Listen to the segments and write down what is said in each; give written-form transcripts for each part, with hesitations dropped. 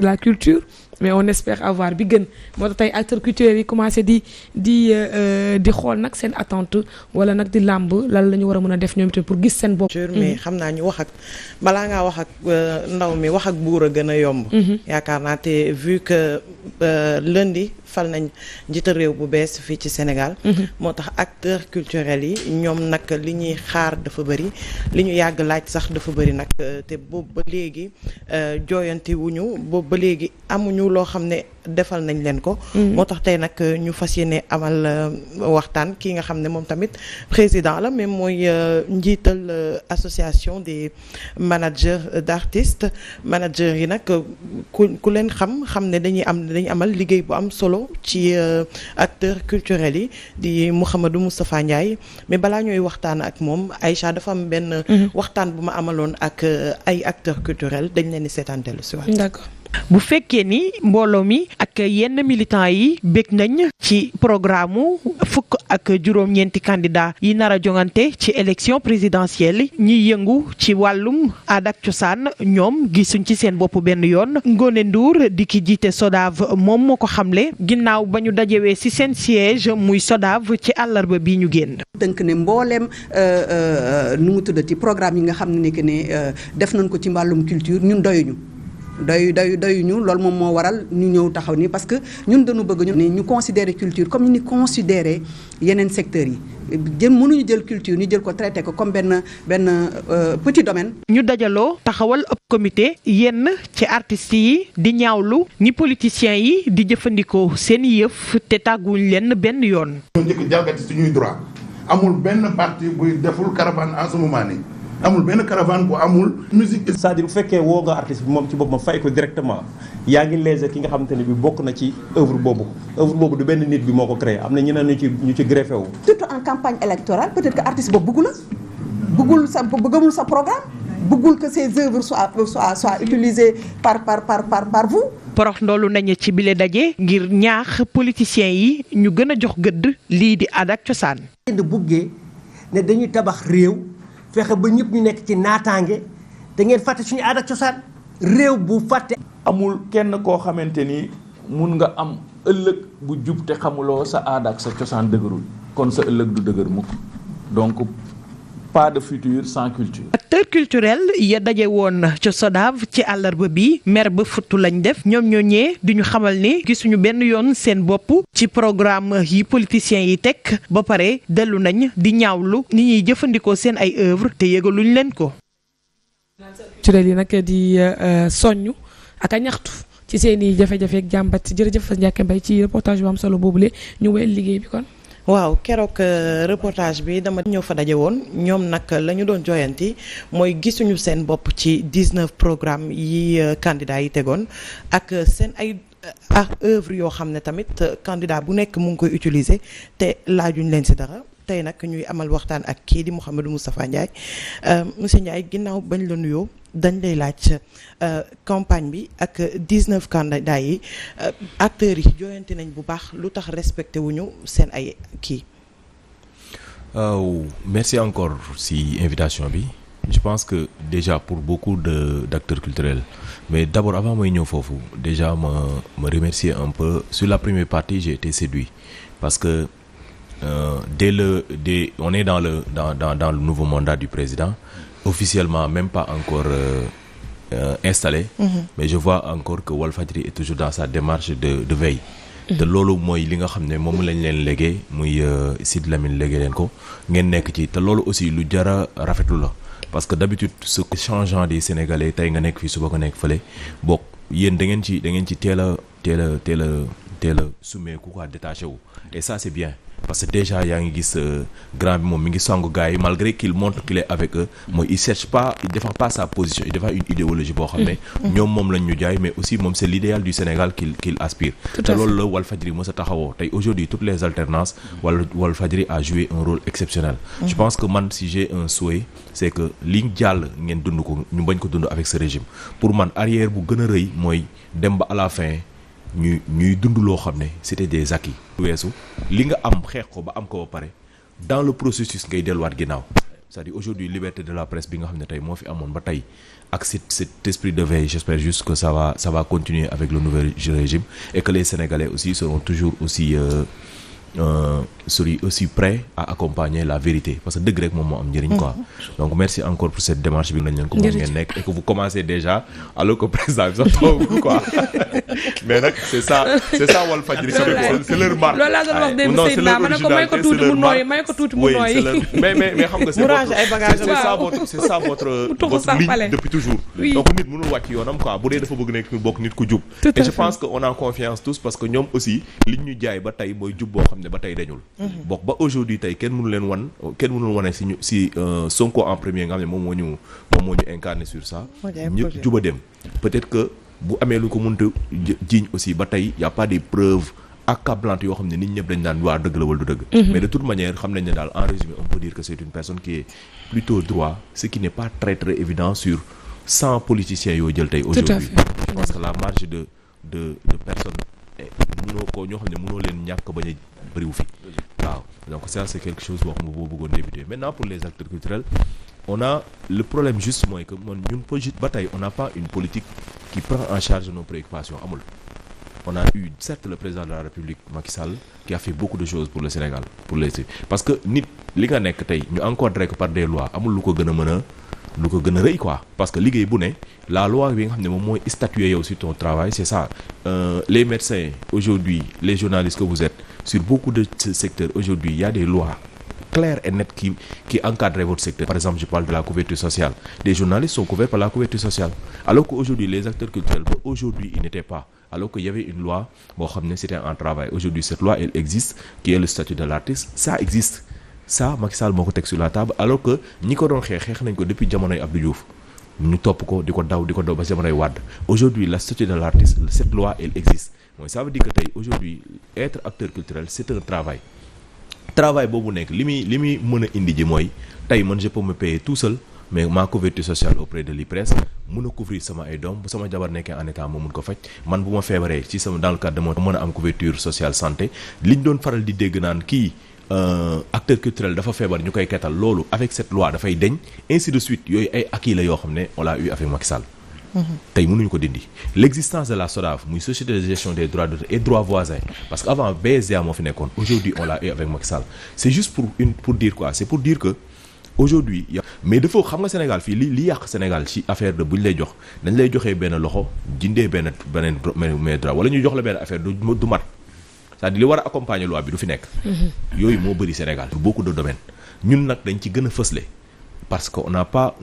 de la culture mais on espère avoir bi gën moo tax tey acteurs culturels yi commencé di xool nag seen attente wala nag di làmb lan la ñu war a mën a def ñoom itam pour gis seen bopp. mais xam naa ñu wax ak balaa ngaa wax ak ndaw mi wax ak buur a gën a yomb. yaakaar naa te vu que lundi fal nañ njiitu réew bu bees fii ci Sénégal. moo tax acteurs culturels yi ñoom nag li ñuy xaar dafa bëri li ñu yàgg laaj sax dafa bëri nag te boobu ba léegi jooyanti wuñu boobu ba léegi amuñu loo xam ne defal nañ leen ko. moo tax tey nag ñu fas yéene amal waxtaan ki nga xam ne moom tamit président la mais mooy njiital association des managers d'artistes managers yi nag ku leen xam ne dañuy amal liggéey bu am solo ci acteurs culturels yi di Mouhamadou Moustapha Ndiaye mais balaa ñooy waxtaan ak moom Aïcha dafa am benn waxtaan bu ma amaloon ak ay acteurs culturels dañ leen di seetaanteelu si waat. D'accord. bu fekkee ni mbooloo mi ak yenn militants yi bég nañ ci programme mu fukk ak juróom-ñeenti candidat yi nar a jongante ci élection présidentielle ñiy yëngu ci wàllum aada ak cosaan ñoom gisuñ ci seen bopp benn yoon. Ngone Ndour di ki jiite SODAV moom moo ko xamle ginnaaw ba ñu dajewee ci seen siège muy SODAV ci àllarba bi ñu génn. dënk ne mbooleem nu mu tuddati programme yi nga xam ne que ne def nañ ko ci mbàllum culture ñun doyuñu. doyuñu loolu moom moo waral ñu ñëw taxaw nii parce que ñun dañu bëgg ñu considérer culture comme ni considérer yeneen secteurs yi mënuñu jël culture ñu jël ko traité ko comme benn petit domaine. ñu dajaloo taxawal ab comité yenn ci artistes yi di ñaawlu ñi politiciens yi di jëfandikoo seen yëf te tàgguwuñ leen benn yoon. ñoo njëkk jalgati suñuy droit amul benn parti buy deful caravane en ce moment nii. amul benn caravane bu amul musique. c'est-à-dire bu fekkee woo nga artiste bi moom ci boppam fay ko directement yaa ngi léser ki nga xamante ne bi bokk na ci œuvre boobu du benn nit bi moo ko créé am na ñeneen ñu ci greffé wu. surtout en campagne électorale peut-être que artiste boobu bëggul sa programme bëggul que ses œuvres soient utilisées par vous. porox ndoolu nañu ci bile daje ngir ñaax politiciens yi ñu gën a jox gëdd lii di aada ak cosaan. de buggee ne dañuy tabax réew. fexe ba ñëpp ñu nekk ci naataange da ngeen fàtte suñu aada ak cosaan réew bu fàtte. amul kenn koo xamante ni mun nga am ëllëg bu jub te xamuloo sa aada ak sa cosaan dëgërul kon sa ëllëg du dëgër mukk donc pas de futur sans culture. acteur culturel ya daje woon ca SODAV ci àllarba bi mer ba futtu lañ def ñoom ñooñee di ñu xamal ni gisuñu benn yoon seen bopp ci programme yi politiciens yi teg ba pare dellu nañ di ñaawlu ni ñuy jëfandikoo seen ay œuvre te yëgaluñ leen ko. culturel yi nag di soññu ak a ñaxtu ci seen i jafe-jafe ak jàmbat jërëjëf Ndiaké Mbaye ci reportage bu am solo boobule ñu wéyal liggéey bi kon. waaw keroog reportage bi dama ñëw fa daje woon ñoom nag la ñu doon jooyanti mooy gisuñu seen bopp ci 19 programmes yi candidats yi tegoon ak seen ay œuvre yoo xam ne tamit candidat bu nekk mu ngi koy utiliser te laajuñ leen si dara tey nag ñuy amal waxtaan ak kii di Mouhamadou Moustapha Ndiaye monsieur Ndiaye ginnaaw bañ la nuyoo dañ lay laaj campagne bi ak 19 candidats yi acteurs yi jooyante nañ bu baax lu tax respecté wuñu seen ay kii. Merci encore si invitation bi je pense que déjà pour beaucoup d'acteurs culturels mais d'abord avant mooy ñëw foofu déjà ma remercier un peu sur la première partie j'ai été séduit parce que on est dans le nouveau mandat du président officiellement même pas encore installé mais je vois encore que Walfadjri est toujours dans sa démarche de veille te loolu mooy li nga xam ne moom lañ leen légué muy Sidy Lamine légué leen ko ngeen nekk ci te loolu aussi lu jara rafetlu la parce que d'habitude ce changeant des Sénégalais tey nga nekk fii suba nga nekk fële bokk yéen da ngeen ci teel a summeeku quoi détaché wu et ça c'est bien parce que déjà yaa ngi gis grand bi moom mi ngi song gars yi malgré qu'il montre qu'il est avec eux mooy il cherche pas il défend pas sa position il défend une idéologie boo xam ne ñoom moom lañ ñu jaay mais aussi moom c'est l'idéal du Sénégal qu'il aspire te loolu la Walfadjri mos a taxawoo tey aujourd'hui toutes les alternances Walfadjri a joué un rôle exceptionnel je pense que man si j'ai un souhait c'est que liñ jàll ngeen dund ko ñu bañ ko dund avec ce régime pour man arrière bu gën a rëy mooy dem ba à la fin ñuy dund loo xam ne c'était des acquis weesu li nga am xeex ko ba am ko ba pare dans le processus ngay delluwaat ginnaaw c'est-à-dire aujourd'hui liberté de la presse bi nga xam ne tey moo fi amoon ba tey ak cet esprit de veille, j'espère juste que ça va continuer avec le nouvel régime et que les Sénégalais aussi seront toujours aussi prêts à accompagner la vérité parce que dëgg rek moom moo am njëriñ quoi. Donc merci encore pour cette démarche bi nañ leen ko moom ngeen nekk et que vous commencez déjà alors que président bi sax toogul quoi mais nag c'est ça Walfadjri c'est leur marque. loolu laa doon wax démb Seydina ma ne ko may ko tuuti mu nooyi mais xam nga c'est ça votre ligne depuis toujours. Donc nit mënul wàcc yoonam quoi bu dee dafa bëgg nekk bokk nit ku jub. Et je pense que on a confiance tous parce que ñoom aussi liñ ñu jaay ba tey mooy jub boo xam ne ba tey dañul. bokk ba aujourd'hui tey kenn mënul wane si Sonko en premier nga xam ne moom moo ñu incarné sur ça. ñëpp juba dem peut-être que bu amee lu ko mënta jiiñ aussi ba tey y a pas des preuves accablantes yoo xam ne nit ñëpp dañ naan waa dëgg la wala du dëgg. Mais de toute manière xam nañ ne daal en résumé on peut dire que c'est une personne qui est plutôt droit ce qui n'est pas très très évident sur 100 politiciens yoo jël tey aujourd'hui parce que la marge de personnes mënoo ko ñoo xam ne mënoo leen ñàkk bañ a bëriwu fi waaw donc ça c'est quelque chose boo xam ne boo bëggoon débuter maintenant pour les acteurs culturels on a le problème juste mooy que man ñun ba tey on n'a pas une politique qui prend en charge nos préoccupations amul. On a eu certes le président de la République Macky Sall qui a fait beaucoup de choses pour le Sénégal parce que nit li nga nekk tey ñu encadré ko par des lois amul lu ko gën a rëy quoi parce que liggéey bu ne la loi bi nga xam ne moom mooy statuer yow sur ton travail c'est ça les médecins aujourd'hui les journalistes que vous êtes sur beaucoup de secteurs aujourd'hui il y a des lois claires et nettes qui encadrent votre secteur. Par exemple, je parle de la couverture sociale. Les journalistes sont couverts par la couverture sociale. Alors qu'aujourd'hui, les acteurs culturels, aujourd'hui, ils n'étaient pas. Alors qu'il y avait une loi, c'était en travail. Aujourd'hui, cette loi, elle existe, qui est le statut de l'artiste. Ça existe. Ça, Macky Sall moo ko teg sur la table. Alors que ñi ko doon xeex nañ ko depuis jamonoy Abdou Diouf. ñu topp ko di ko daw ba jamonoy Wade. Aujourd'hui, le statut de l'artiste, cette loi, elle existe. Ça veut dire que aujourd'hui, être acteur culturel, c'est un travail boobu nekk li muy mën a indi ji mooy tey man je peux me payer tout seul mais ma couverture sociale auprès de l'IPRES mën a couvrir sama ay doom bu sama jabar nekkee en état moo mun ko faj man bu ma feebaree ci sama dans le cadre de moo mën a am couverture sociale santé liñ doon faral di dégg naan kii acteur culturel dafa feebar ñu koy kettal loolu avec cette loi dafay deñ ainsi de suite yooyu ay acquis la yoo xam ne on l'a eu avec Macky Sall. tey mënuñu ko dindi l'existence de la SODAV muy société de gestion des droits d'auteur et droits voisins parce que avant BSDA moo fi nekkoon aujourd'hui on l'a eu avec Macky Sall c'est juste pour dire quoi c'est pour dire que aujourd'hui mais dafa xam nga Sénégal fii li yàq Sénégal ci affaire de bu ñu lay jox dañ lay joxee benn loxo jindee beneen droit wala ñu jox la benn affaire du mat c'est-à-dire li war a accompagner loi bi du fi nekk yooyu moo bëri Sénégal beaucoup de domaines ñun nag dañ ci gën a fësle parce que on n'a pas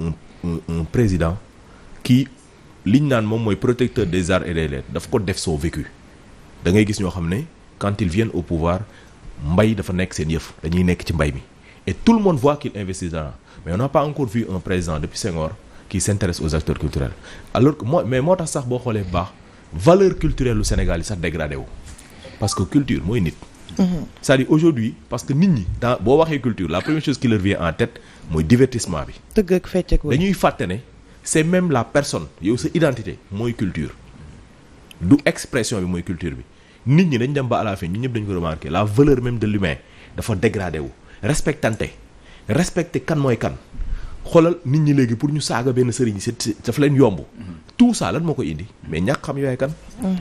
un président qui liñ naan moom mooy protecteur des arts et des lettres daf ko def son vécu da ngay gis ñoo xam ne quand ils viennent au pouvoir mbay dafa nekk seen yëf dañuy nekk ci mbay mi et tout le monde voit qu'il investit dedans mais on n'a pas encore vu un président depuis Senghor qui s'intéresse aux acteurs culturels alors que moo tax sax boo xoolee baax valeur culturelle lu Sénégal yi sax dégradé wu parce que culture mooy nit c'est-à-dire aujourd'hui parce que nit ñi boo waxee culture la première chose qui leur vient en tête mooy divertissement bi tëgg ak fecc ak dañuy fàtte ne c'est même la personne yow sa identité mooy culture du expression bi mooy culture bi nit ñi dañ dem ba à la fin ñun ñëpp dañu ko remarquer la valeur même de l'humain dafa dégradé wu respecter kan mooy kan xoolal nit ñi léegi pour ñu saaga benn sëriñ dafa leen yomb tout ça lan moo ko indi mais ñàkk xam yaay kan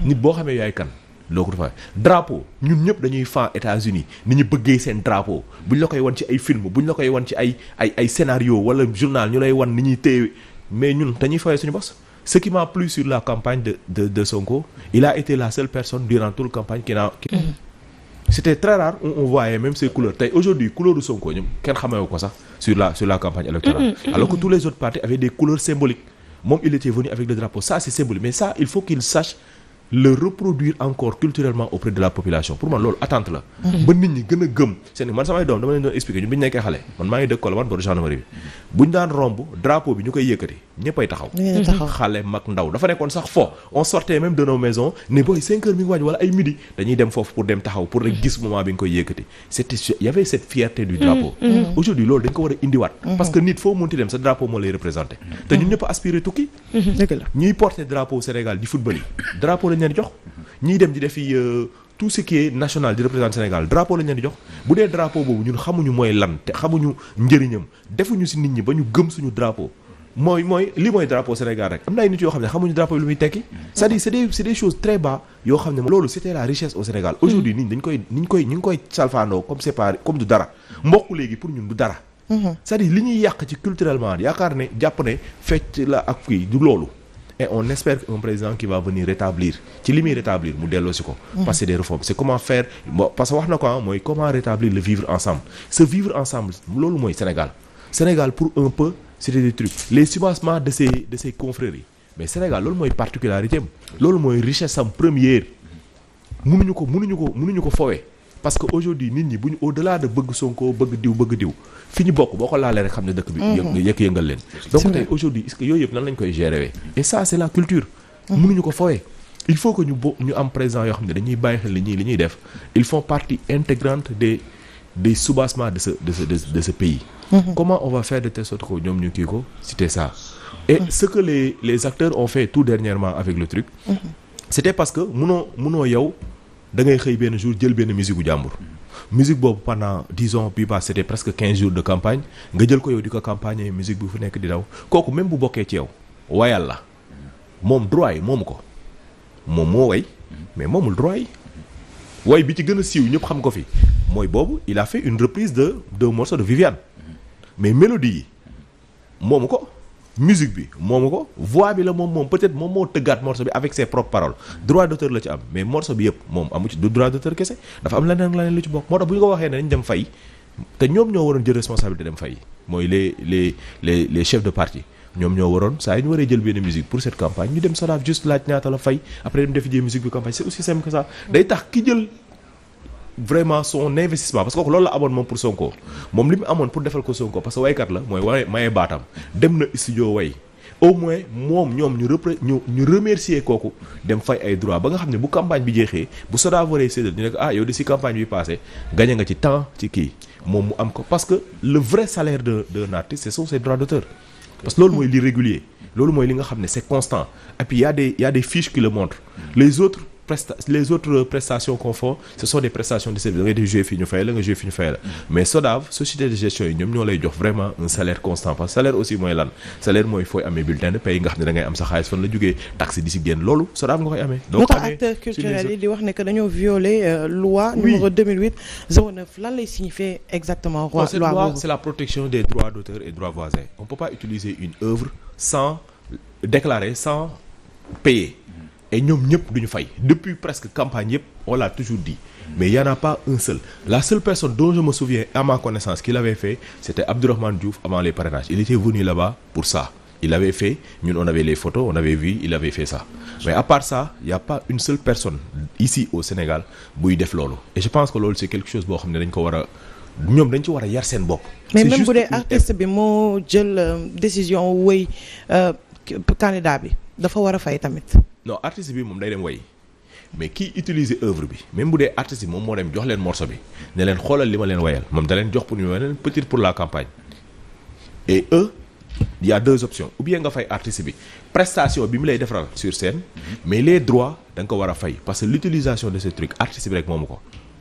nit boo xamee yaay kan loo ko dafa drapeau ñun ñëpp dañuy fan États-Unis ni ñu bëggee seen drapeau buñ la koy wan ci ay film buñ la koy wan ci ay scénario wala journal ñu lay wan ni ñuy téye mais ñun dañuy fayee suñu boss. Ce qui m'a plu sur la campagne de Sonko, il a été la seule personne durant toute la campagne C'était très rare, on voyait même ces couleurs. Aujourd'hui, couleur de Sonko, kenn xamé ko sax sur la campagne électorale. Alors que tous les autres partis avaient des couleurs symboliques. Même il était venu avec le drapeau. Ça c'est symbolique, mais ça il faut qu'il sache le reproduire encore culturellement auprès de la population. Pour moi loolu attente la. Ba nit ñi gën a gëm. C'est man samay doom dama leen doon expliquer ñu bi ñu nekkee xale. Man maa ngi dëkk Colobane booru gendarmerie bi. Buñ daan romb drapeau bi ñu koy yëkkati ñëppay taxaw. Xale mag ndaw dafa nekkoon sax fo. On sortait même de nos maisons ne boy 5 heures mi ngi waaj wala ay midi dañuy dem foofu pour dem taxaw pour rek gis moment bi nga koy yëkkati. Il y avait cette fierté du drapeau. Aujourd'hui loolu dañ ko war a indiwaat. Parce que nit foo munti dem sa drapeau moo lay représenté. Te ñun ñëpp aspiré tukki. Dëgg la ñuy porter drapeau Sénégal di football yi drapeau lañ leen jox ñiy dem di defi tout ce qui est national di représente Sénégal drapeau lañ leen di jox bu dee drapeau boobu ñun xamuñu mooy lan te xamuñu njëriñam defuñu ci nit ñi ba ñu gëm suñu drapeau mooy li mooy drapeau Sénégal rek am na ay nit yoo xam ne xamuñu drapeau lu muy tekki c'est-à-dire c'est des choses très bas yoo xam ne loolu c'était la richesse au Sénégal aujourd'hui nit ñi ñu ngi koy salfaandoo comme c'est pas comme du dara mbokk léegi pour ñun du dara c'est-à-dire li ñuy yàq ci culturellement yaakaar ne jàpp ne fecc la ak kii du loolu et on espère un président qui va venir rétablir ci li muy rétablir mu delloo si ko parce que c'est des réformes c'est comment faire parce que wax na ko mooy comment rétablir le vivre ensemble ce vivre ensemble loolu mooy Sénégal pour un peu c'était des trucs les soubassement de ces confréries mais Sénégal loolu mooy particularité am loolu mooy richesse am première mënuñu ko fowee parce que aujourd'hui nit ñi bu ñu au-delà de bëgg Sonko bëgg diw fi ñu bokk boo ko laalee rek xam ne dëkk bi yëngal leen donc tey aujourd'hui est-ce que yooyu yëpp nan lañ koy gérer et ça c'est la culture mënuñu ko fowee il faut que ñu am président yoo xam ne dañuy bàyyi xel li ñuy def ils font partie intégrante des soubassements de ce pays comment on va faire de telle sorte que ñoom ñu kii ko c'était ça et ce que les acteurs ont fait tout dernièrement avec le truc c'était parce que munoo yow da ngay xëy benn jour jël benn musique bu jàmbur musique boobu pendant disons bii pas c'était presque 15 jours de campagne nga jël ko yow di ko campagne musique bu fu nekk di daw kooku même bu bokkee ci yow wayal la moom droit yi moomu ko moom moo way mais moomul droit yi way bi ci gën a siiw ñëpp xam ko fi mooy boobu il a fait une reprise de morceau de Viviane mais mélodie yi moomu ko musique bi moomu ko voix bi la moom peut-être moom moo tëggaat morceau bi avec ses propres paroles droit d'auteur la ci am mais morceau bi yëpp moom amu ci du droit d'auteur kese dafa am leneen lu ci bokk moo tax bu ñu ko waxee ne dañ dem fay te ñoom ñoo waroon jël responsabilité dem fay mooy les chefs de parti ñoom ñoo waroon saa yi ñu waree jël benn musique pour cette campagne ñu dem SODAV juste laaj ñaata la fay après dem defi jee musique bi campagne c'est aussi simple que ça day tax ki jël vraiment son investissement parce que loolu la amoon moom pour Sonko moom li mu amoon pour defal ko Sonko parce que waykat la mooy maye baatam dem na studio way au moins moom ñoom ñu remercier kooku dem fay ay droit ba nga xam ne bu campagne bi jeexee bu SODAV waree séddal ñu ne ko yow de si campagne bi passé gagné nga ci temps ci kii moom mu am ko parce que le vrai salaire d'un artiste ce sont ses droits d'auteur parce que loolu mooy li régulier loolu mooy li nga xam ne c'est constant et puis il y a des fiches qui le montrent les autres prestations qu'on fait ce sont des prestations de service da ngay def jouer fii ñu fay la nga jouer fii ñu fay la mais SODAV société de gestion yi ñoom ñoo lay jox vraiment un salaire constant parce que salaire aussi mooy lan salaire mooy fooy amee bulletin de paie nga xam ne da ngay am sa xaalis fan la jógee taxe di si génn loolu SODAV nga koy amee donc acteurs culturels yi di wax ne que dañoo violer loi numéro 2008-09 lan lay signifier exactement loi c'est la protection des droits d'auteur et droits voisins on peut pas utiliser une œuvre sans déclarer sans payer et ñoom ñëpp duñu fay depuis presque campagne yëpp on l'a toujours dit mais il y en a pas un seul la seule personne dont je me souviens à ma connaissance qui l'avait fait c'était Abdourahmane Diouf avant les parrainages il était venu là-bas pour ça il avait fait ñun on avait les photos on avait vu il avait fait ça mais à part ça il y a pas une seule personne ici au Sénégal buy def loolu et je pense que loolu c'est quelque chose boo xam ne dañ ko war a ñoom dañ ci war a yar seen bopp mais même bu dee artiste bi moo jël décision wëy candidat bi dafa war a fay tamit non artiste bi moom day dem way mais kii utiliser œuvre bi même bu dee artiste bi moom moo dem jox leen morceau bi ne leen xoolal li ma leen wayal moom da leen jox pour ñu leen peut-être pour la campagne et il y a deux options ou bien nga fay artiste bi prestation bi mu lay defaral sur scène mais les droits da nga ko war a fay parce que l'utilisation de ce truc artiste bi rek moomu ko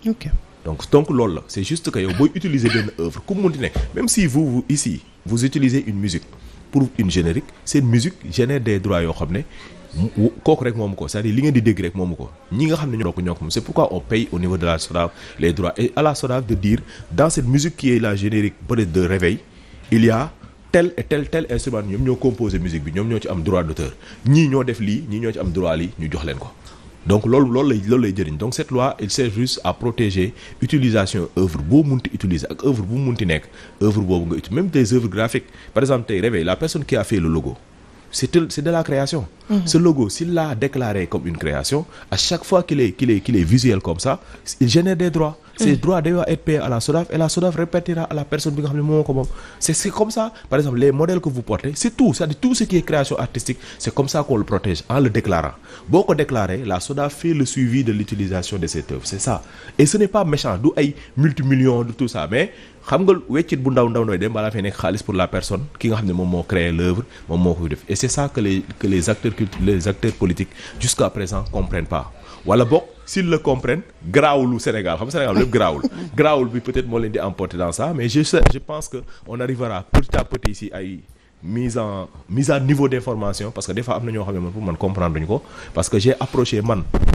ok donc loolu la c'est juste que yow booy utiliser benn œuvre ku mu munti nekk même si vous ici vous utilisez une musique pour une générique cette musique génère des droits yoo xam ne kooku rek moomu ko c'est-à-dire li ngeen di dégg rek moomu ko ñi nga xam ne ñoo ko moom c'est pourquoi on paye au niveau de la SODAV les droits et à la SODAV de dire dans cette musique qui est la générique peut-être de réveil il y a tel et tel instrument ñoom ñoo composé musique bi ñoom ñoo ci am droit d'auteur ñii ñoo def lii ñii ñoo ci am droit lii ñu jox leen ko donc loolu lay jëriñ donc cette loi il sert juste à protéger utilisation œuvre boo munti utiliser ak œuvre bu mu munti nekk œuvre boobu nga utiliser même des œuvres graphiques par exemple tey réveil la personne qui a fait le logo c'est de la création. Ce logo, s'il l'a déclaré comme une création, à chaque fois qu'il est visuel comme ça, il génère des droits. Ces droits doivent être payés à la SODAV et la SODAV répartira à la personne qui a le c'est comme ça. Par exemple, les modèles que vous portez, c'est tout. C'est-à-dire tout ce qui est création artistique, c'est comme ça qu'on le protège en le déclarant. Beaucoup déclaré, la SODAV fait le suivi de l'utilisation de cette œuvre. C'est ça. Et ce n'est pas méchant, d'où ay multimillions de tout ça, mais xam nga weccit bu ndaw nooy dem balaa fee nekk xaalis pour la personne ki nga xam ne moom moo créé l'œuvre moom moo koy def et c'est ça que les acteurs politiques jusqu'à présent comprennent pas wala bokk s'ils le comprennent garaawulu Sénégal xam Sénégal lépp garaawul bi peut-être moo leen di emporter dans ça mais je pense que on arrivera petit à petit si ay mise à niveau d'information parce que des fois am na ñoo xam ne man pour man comprendre duñu ko parce que j'ai approché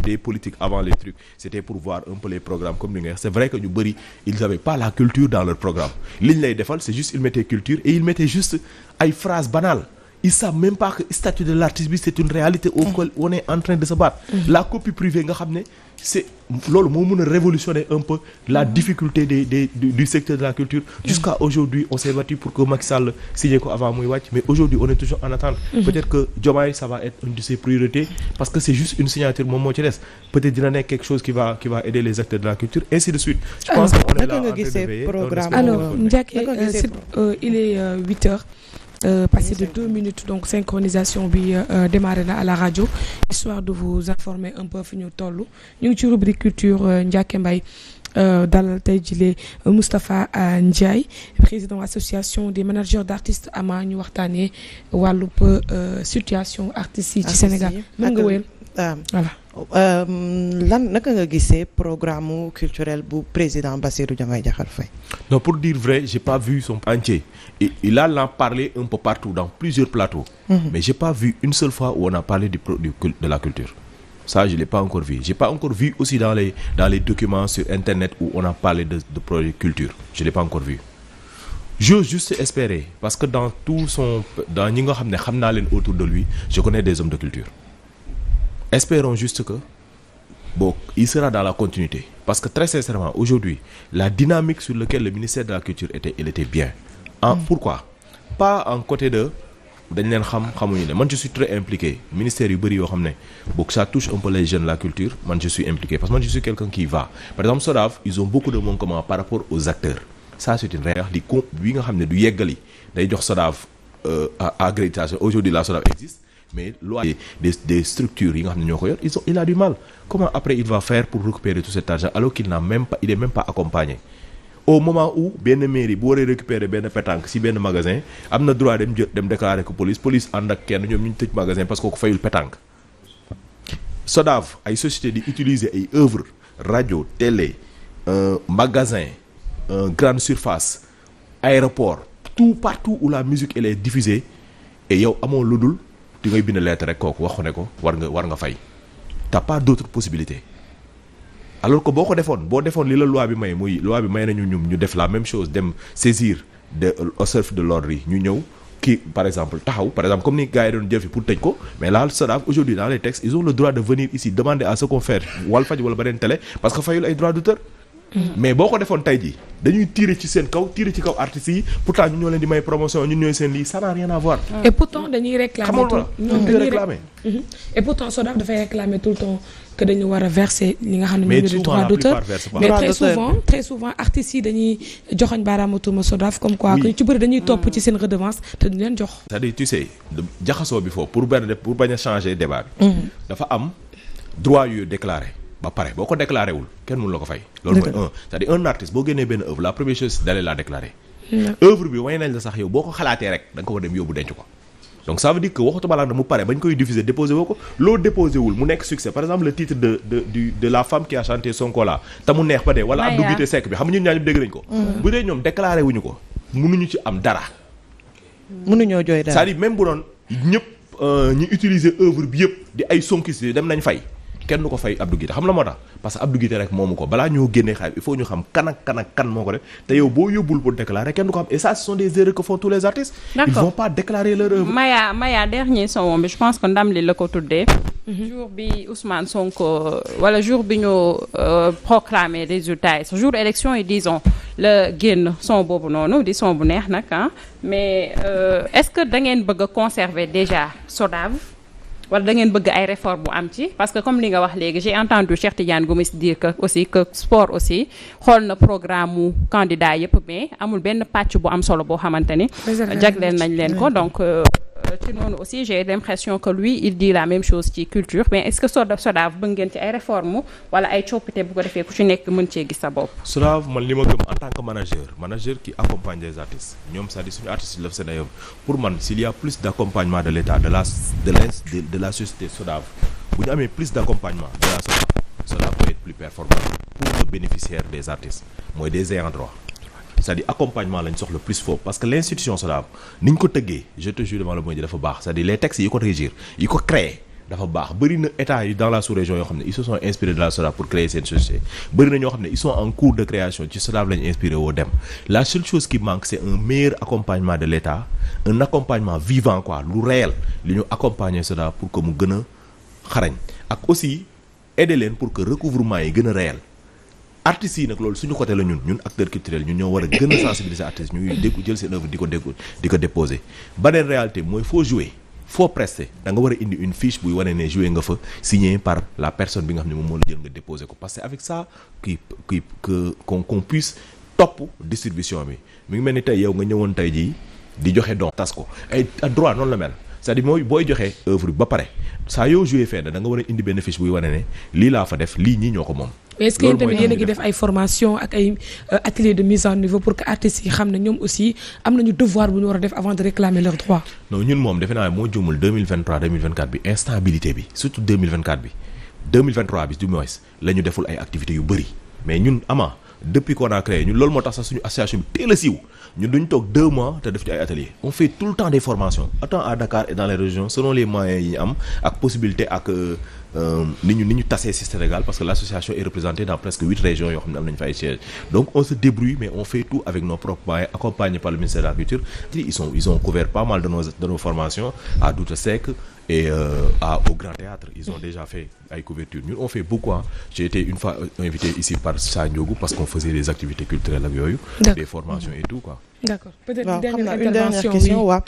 des politiques avant les trucs c'était pour voir un peu les programmes comme ni nga wax c'est vrai que ñu bëri ils avaient pas la culture dans leur programme li ñu lay defal c'est juste ils mettaient culture et ils mettaient juste ay phrases banales ils savent même pas que statut de l'artiste bi c'est une réalité auquel on est en train de se battre la copie privée nga xam ne c'est loolu moo mën a révolutionner un peu la difficulté du secteur de la culture jusqu'à aujourd'hui on s'est battu pour que Macky Sall signé ko avant muy wàcc mais aujourd'hui on est toujours en attente peut-être que Diomaye ça va être une de ses priorités parce que c'est juste une signature moom moo ci des peut-être dina nekk quelque chose qui va aider les acteurs de la culture ainsi de suite je pense qu'on est là en train de veiller alors Ndiaké il est 8h passé de 2 minutes donc synchronisation bi démarré na à la radio histoire de vous informer un peu fi ñu toll ñu ngi ci rubrique culture Ndiaké Mbaye dalal tey jile Moustapha Ndiaye président association des managers d'artistes ama ñu waxtaanee wàllub situation artistes yi ci Sénégal mën nga wéyal voilà naka nga gisee programme culturel bu président Bassirou Diomaye Diakhar Faye. Non, pour dire vrai j'ai pas vu son entier il a parlé un peu partout dans plusieurs plateaux mais j'ai pas vu une seule fois où on a parlé de la culture ça je l'ai pas encore vu j'ai pas encore vu aussi dans les documents sur internet où on a parlé de projet culture je l'ai pas encore vu j'ose juste espérer parce que dans ñi nga xam naa leen autour de lui je connais des hommes de culture espérons juste que il sera dans la continuité parce que très sincèrement aujourd'hui la dynamique sur laquelle le ministère de la culture était bien pourquoi pas en côté de dañ leen xamuñu ne man je suis très impliqué ministère yu bëri yoo xam ne ça touche un peu les jeunes la culture man je suis impliqué parce que man je suis quelqu'un qui va par exemple SODAV ils ont beaucoup de mots communs par rapport aux acteurs ça c'est une réalité bi nga xam ne du yeggali day jox SODAV accréditation aujourd'hui la SODAV existe mais loi des structures yi nga xam ne ñoo ko yor il a du mal comment après il va faire pour récupérer tout cet argent alors qu'il est même pas accompagné au moment où benn mairie bu waree récupérer benn pétanque si benn magasin am na droit dem déclarer ko police ànd ak kenn ñoom ñu tëj magasin parce que ko fayul pétanque SODAV ay société di utiliser ay œuvres radio télé magasin grande surface aéroport tout partout où la musique elle est diffusée et yow amoo lu dul di ngay bind lettre rek kooku waxu ne ko war nga fay t'as pas d'autre possibilité alors que boo defoon li la loi bi may nañu ñu def la même chose dem saisir au chef de l'ordre yi ñu ñëw kii par exemple comme ni gars yi doon jël fi pour tëj ko mais là SODAV aujourd'hui dans les textes ils ont le droit de venir ici demander à ce qu'on fait Walfadjri wala beneen télé parce que fayul ay droits d'auteur mais boo ko defoon tey jii dañuy tirer ci seen kaw tirer ci kaw artistes yi pourtant ñun ñoo leen di may promotion ñun ñooy seen lii ça n'a rien à voir. et pourtant dañuy réclamer et pourtant SODAV dafay réclamer tout le temps que dañu war a verser li nga xam ne moom la droit d'auteur mais très souvent artistes yi dañuy joxoñ baaraamu tuuma SODAV comme quoi que ci bëri dañuy topp ci seen redevance te duñ leen jox. c'est-à-dire tu sais jaxasoo bi foofu pour bañ a changer débat bi. dafa am droit yu déclaré. ba pare boo ko déclaré wul kenn mënu la ko fay. loolu mooy c'est-à-dire un artiste boo génnee benn œuvre la première chose d'aller la déclarer. œuvre bi way nañ la sax yow boo ko xalaatee rek da nga ko war dem yóbbu denc ko. donc ça veut dire que waxatuma la mu pare bañ koy diffuser déposé woo ko loo déposé wul mu nekk succès par exemple le titre de la femme qui a chanté Sonko la te mu neex ba dee. wala Abdou Guité Seck bi xam nga ñun ñaar ñëpp dégg nañ ko. bu dee ñoom déclaré wuñu ko mënuñu ci am dara. mënuñoo jooy dara c'est-à-dire même bu doon ñëpp ñi utiliser œuvre bi yëpp di ay sonkis dem nañ fay. kenn du ko fay Abdou Guité xam la moo tax parce que Abdou Guité rek moomu ko balaa ñoo génnee xaalis il faut ñu xam kan moo ko def te yow boo yóbbul pour déclarer kenn du ko xam et ça ce sont des erreurs que font tous les artistes. D'accord. Ils vont pas déclarer leur œuvre. Maya dernier son bi je pense que ndam li la ko tuddee. jour bi Ousmane Sonko wala jour bi ñu proclamer résultats yi jour élection yi disons la génn son boobu noonu di son bu neex nag mais est-ce que da ngeen bëgg a conserver déjà SODAV. wala da ngeen bëgg ay réforme bu am ci parce que comme li nga wax léegi j'ai entendu Cheikh Tidiane Gomis dire que sport aussi xool na programme mu candidat yëpp mais amul benn pàcc bu am solo boo xamante ni jagleel nañ leen ko donc ci noonu aussi j'ai l'impression que lui il dit la même chose ci culture mais est-ce que SODAV bëgg ngeen ci ay réforme wala ay coppite bu ko defee ku ci nekk mën cee gis sa bopp. SODAV man li ma gëm en tant que manager qui accompagne des artistes ñoom c'est-à-dire suñu artistes yi la seen ay pour man s'il y a plus d'accompagnement de l'État de la société SODAV bu ñu amee plus d'accompagnement de la SODAV plus performant pour le bénéficiaire des artistes mooy des ayants droit. C'est-à-dire accompagnement lañ soxla plus foofu parce que l'institution SODAV ni ñu ko tëggee je te jure devant le monde dafa baax c'est-à-dire les textes yi ko régir yi ko créer dafa baax bëri na état yi dans la sous-région yoo xam ne ils se sont inspirés de la SODAV pour créer seen société bëri na ñoo xam ne ils sont en cours de création ci SODAV lañu inspiré woo dem la seule chose qui manque c'est un meilleur accompagnement de l'État un accompagnement vivant quoi lu réel li ñu accompagner SODAV pour que mu gën a xarañ ak aussi aider leen pour que recouvrement yi gën a réel artistes yi nag loolu suñu côté la ñun acteurs culturels ñun ñoo war a gën a sensibiliser artistes ñuy dégg jël seen œuvre di ko déposer beneen réalité mooy faut jouer faut prester da nga war a indi une fiche buy wane ne jouer nga fa signé par la personne bi nga xam ne moom moo la jël nga déposer ko parce que avec ça qu'on puisse topp distribution bi mi ngi mel ni tey yow nga ñëwoon tey jii di joxe don tas ko ay droit noonu la mel c'est-à-dire mooy booy joxe œuvre bi ba pare saa yoo joué fenn da nga war a indi benn fiche buy wane ne lii laa fa def lii ñii ñoo ko moom. mais est-ce que yéen tamit yéen a ngi def ay formation ak ay atelier de mise en niveau pour que artistes yi xam ne ñoom aussi am nañu devoir bu ñu war a def avant de réclamer leurs droits. non ñun moom defe naa moo jumul 2023 2024 bi instabilité bi surtout 2024 bi 2023 bi du moins la ñu deful ay activités yu bëri mais ñun ama depuis qu'on a créé ñun loolu moo tax sax suñu association bi teel a siiw ñun duñ toog 2 mois te def ci ay ateliers on fait tout le temps des formations autant à Dakar et dans les régions selon les moyens yi ñu am ak possibilité ak ni ñu tasee ci Sénégal parce que l'association est représentée dans presque 8 régions yoo xam ne am nañu fa ay sièges donc on se débrouille mais on fait tout avec nos propres moyens accompagnés par le ministère de la Culture ils ont couvert pas mal de nos formations à Douta Seck et au Grand Théâtre ils ont déjà fait ay couverture ñun on fait beaucoup j'ai été une fois invité ici par Sa Ndiogou parce qu'on faisait des activités culturelles ak yooyu des formations et tout quoi. D'accord peut-être une dernière question waaw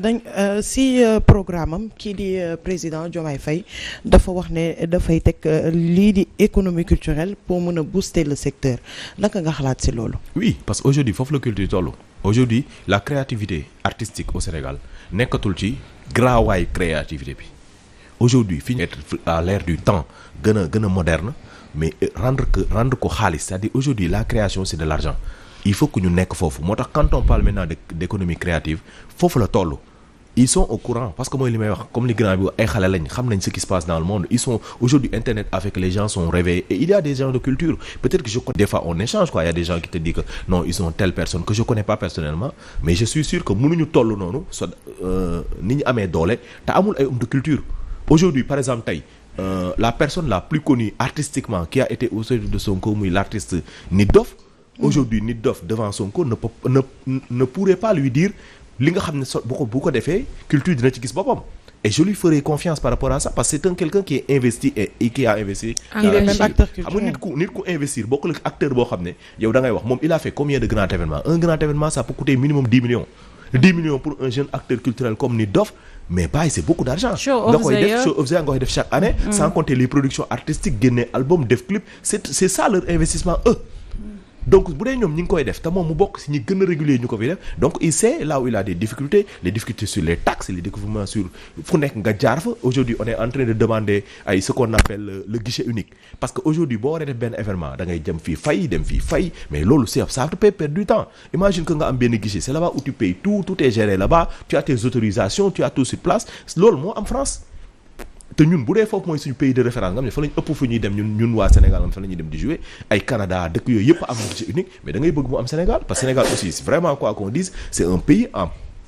dañ si programme am kii di président Diomaye Faye dafa wax ne dafay teg lii di économie culturelle pour mën a booster le secteur naka nga xalaat si loolu. oui parce que aujourd'hui foofu la culture tollu aujourd'hui la créativité artistique au Sénégal nekkatul ci graawaay créativité bi aujourd'hui fi ñu être à l'ère du temps gën a moderne mais rendre ko xaalis c'est-à-dire aujourd'hui la création c'est de l'argent il faut que ñu nekk foofu moo tax quand on parle maintenant d'économie créative foofu la toll ils sont au courant parce que mooy li may wax comme li grand bi ay xale lañ xam nañ ce qui se passe dans le monde ils sont aujourd'hui internet a fait que les gens sont réveillés et il y a des gens de culture peut-être que je connais des fois on échange quoi il y a des gens qui te disent que non ils sont telle personne que je connais pas personnellement mais je suis sûr que mënuñu toll noonu ni ñu amee doole te amul ay hommes de culture aujourd'hui par exemple tey la personne la plus connue artistiquement qui a été au service de Sonko muy l'artiste Nit Doff aujourd'hui Nit Doff devant Sonko ne pourrait pas lui dire li nga xam ne bu ko defee culture dina ci gis boppam et je lui ferai confiance par rapport à ça parce que c'est quelqu'un qui est investi et qui a investi. il est même acteur culturel xam nga nit ku investir bokkul ak acteur boo xam ne yow da ngay wax moom il a fait combien de grands événements un grand événement ça peut coûter minimum 10 millions pour un jeune acteur culturel comme Nit Doff mais bàyyi c'est beaucoup d'argent nga koy def show of the year nga koy def chaque année sans compter les productions artistiques génne album def clip c'est ça leur investissement donc bu dee ñoom ñi ngi koy def te moom mu bokk ci ñi gën a régulier ñu ko fi def donc il sait là où il a des difficultés les difficultés sur les taxes les découvrements sur fu nekk nga jaar fa aujourd'hui on est en train de demander ay ce qu'on appelle le guichet unique parce que aujourd'hui boo waree def benn événement da ngay dem fii fay dem fii fay mais loolu ça te fait perdre du temps imagine que nga am benn guichet c'est là-bas où tu payes tout est géré là-bas tu as tes autorisations tu as tout sur place loolu moo am France te ñun bu dee foofu mooy suñu pays de référence nga xam ne fa lañ ëpp fu ñuy dem ñun waa Sénégal am fa la ñuy dem di jouer ay Canada dëkk yooyu yëpp am guichet unique mais da ngay bëgg mu am Sénégal parce que Sénégal aussi c'est vraiment quoi qu'on dise c'est un pays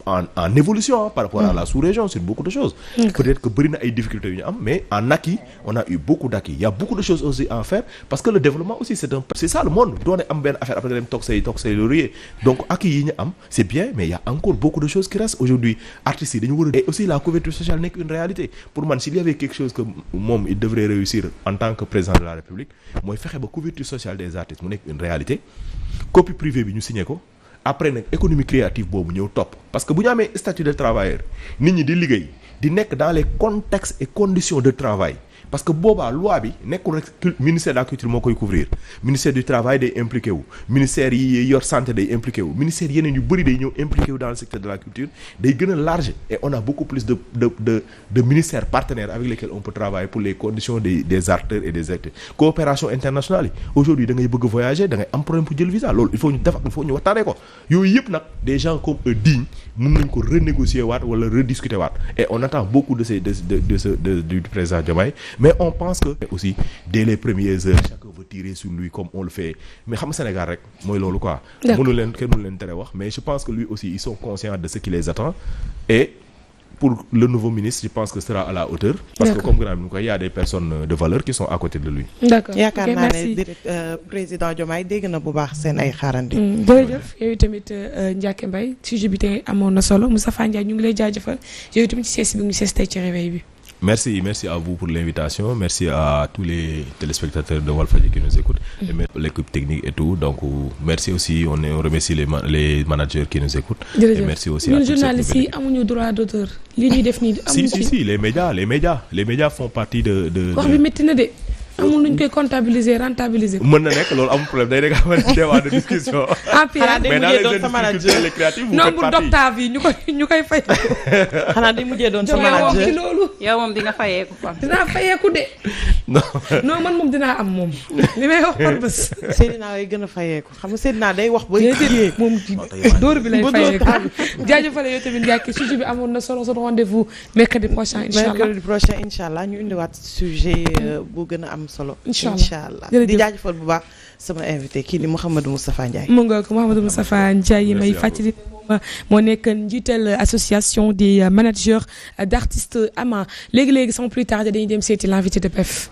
en évolution par rapport à la sous-région sur beaucoup de choses peut-être que bëri na ay difficultés yu ñu am mais en acquis on a eu beaucoup d'acquis il y a beaucoup de choses aussi à faire parce que le développement aussi c'est ça le monde doone am benn affaire après dem toog say laurier donc acquis yi ñu am c'est bien mais il y a encore beaucoup de choses qui restent aujourd'hui artistes yi dañu war a et aussi la couverture sociale nekk une réalité pour man s'il y avait quelque chose que moom il devrait réussir en tant que président de la République mooy fexe ba couverture sociale des artistes mu nekk une réalité copie privée bi ñu signé ko après nag économie créative boobu ñëw topp parce que bu ñu amee statut de travailleur nit ñi di liggéey di nekk dans les contextes et conditions de travail parce que boobaa loi bi nekkul rek ministère de la culture moo koy couvrir ministère du travail day impliqué wu ministère yi yor santé day impliqué wu ministère yeneen yu bëri day ñëw impliqué wu dans le secteur de la culture day gën a large et on a beaucoup plus de ministères partenaires avec lesquels on peut travailler pour les conditions des acteurs et des acteurs coopération internationale yi aujourd'hui da ngay bëgg voyager da ngay am problème pour jël visa loolu il faut ñu waxtaanee ko yooyu yëpp nag des gens comme digne mën nañ ko renégocier waat wala rediscuter waat et on attend beaucoup du président Diomaye mais on pense que aussi dès les premières heures chacun veut tirer sur lui comme on le fait mais xam nga Sénégal rek mooy loolu quoi. kenn mënu leen tere wax mais je pense que lui aussi ils sont conscients de ce qui les attend et pour le nouveau ministre je pense que sera à la hauteur. parce que comme grand bi il y a des personnes de valeur qui sont à côté de lui. d'accord yaakaar naa ne président Diomaye dégg na bu baax seen ay xaarandi. jërëjëf yow tamit Ndiaké Mbaye sujet bi tey amoon na solo Moustapha Ndiaye ñu ngi lay jaajëfal yow tamit ci sees bi ñu sees tey ci réveil bi. Merci à vous pour l'invitation. Merci à tous les téléspectateurs de Walfadjri qui nous écoutent. Et l'équipe technique et tout. Donc, merci aussi. On remercie les managers qui nous écoutent. Et merci aussi à tous les journalistes yi amuñu droit d'auteur. Li ñuy def nii amuñu ci. Si, les médias font partie de wax bi métti na de. amul nuñ koy comptabiliser rentabiliser. mën na nekk loolu amul problème day nekk am débat de discussion. mais dans les industries les créatifs vous faites partie. nombre d'octave yi ñu koy fay. xanaa day mujjee doon sa manager ci loolu. yow moom di nga fayeeku kon. dinaa fayeeku de. non man moom dinaa am moom. li may wax par bés. Seydina lay gën a fayeeku xam nga Seydina day wax ba yéeg moom dóor bi lay fayeeku. jaajëfale yow tamit Ndiaké sujet bi amoon na solo rendez-vous mercredi prochain inchallah. mercredi prochain inchallah ñu indiwaat sujet bu gën a am solo inchallah di jaajëfal bu baax sama invité kii di Mouhamadou Moustapha Ndiaye mu nga ko Mouhamadou Moustapha Ndiaye may fàttali moo nekk njiital association des managers d'artistes AMA léegi sans plus tarder dañuy dem seeti l'invité de PEF.